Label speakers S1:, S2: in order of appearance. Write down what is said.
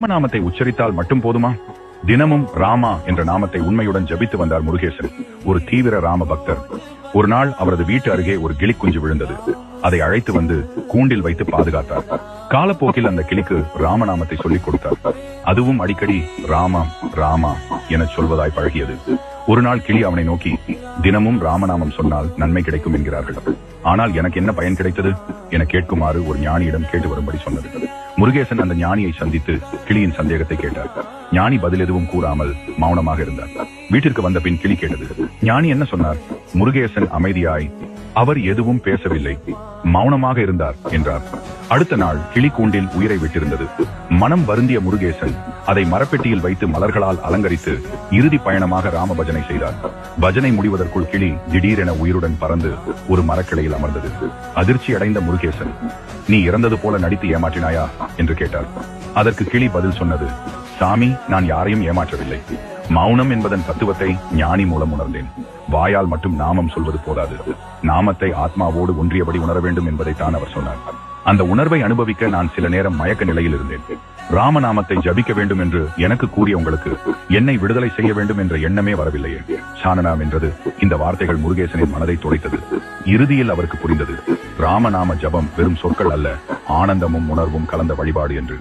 S1: நாமத்தை உச்சரித்தால் மட்டும் போதுமா? தினமும் ராமா என்ற நாமத்தை உண்மையுடன் ஜபித்து வந்தார் முருகேசன். ஒரு தீவிர ராம பக்தர். ஒரு நாள் அவரது வீட்டு அருகே ஒரு கிளிக்குஞ்சு விழுந்தது. அதை அழைத்து வந்து கூண்டில் வைத்து பாதுகாத்தார். காலப்போக்கில் அந்த கிளிக்கு ராமநாமத்தை சொல்லிக் கொடுத்தார். அதுவும் அடிக்கடி ராமா ராமா என சொல்வதாய் பழகியது. ஒரு நாள் கிளி அவனை நோக்கி, தினமும் ராமநாமம் சொன்னால் நன்மை கிடைக்கும் என்கிறார்கள். ஆனால் எனக்கு என்ன பயன் கிடைத்தது என கேட்குமாறு ஒரு ஞானியிடம் கேட்டு வரும்படி சொன்னது. முருகேசன் அந்த ஞானியை சந்தித்து கிளியின் சந்தேகத்தை கேட்டார். ஞானி பதில் எதுவும் கூறாமல் மௌனமாக இருந்தார். வீட்டிற்கு வந்த பின் கிளி கேட்டது. ஞானி என்ன சொன்னார்? முருகேசன் அமைதியாய், அவர் எதுவும் பேசவில்லை, மௌனமாக இருந்தார் என்றார். அடுத்த நாள் கிளி கூண்டில் உயிரை விட்டிருந்தது. மனம் வருந்திய முருகேசன் அதை மரப்பெட்டியில் வைத்து மலர்களால் அலங்கரித்து இறுதி பயணமாக ராம பஜனை செய்தார். பஜனை முடிவதற்குள் கிளி திடீரென உயிருடன் பறந்து ஒரு மரக்கிளையில் அமர்ந்தது. அதிர்ச்சி அடைந்த முருகேசன், நீ இறந்தது போல நடித்து ஏமாற்றினாயா என்று கேட்டார். அதற்கு கிளி பதில் சொன்னது, சாமி, நான் யாரையும் ஏமாற்றவில்லை. மௌனம் என்பதன் தத்துவத்தை ஞானி மூலம் உணர்ந்தேன். வாயால் மட்டும் நாமம் சொல்வது போதாது, நாமத்தை ஆத்மாவோடு ஒன்றியபடி உணர வேண்டும் என்பதைத்தான் அவர் சொன்னார். அந்த உணர்வை அனுபவிக்க நான் சில நேரம் மயக்க நிலையில் இருந்தேன். ராமநாமத்தை ஜபிக்க வேண்டும் என்று எனக்கு கூறிய உங்களுக்கு என்னை விடுதலை செய்ய வேண்டும் என்ற எண்ணமே வரவில்லையே. சானநாம் என்றது இந்த வார்த்தைகள் முருகேசனின் மனதை துளைத்தது. இறுதியில் அவருக்கு புரிந்தது, ராமநாம ஜபம் வெறும் சொற்கள் அல்ல, ஆனந்தமும் உணர்வும் கலந்த வழிபாடு என்று.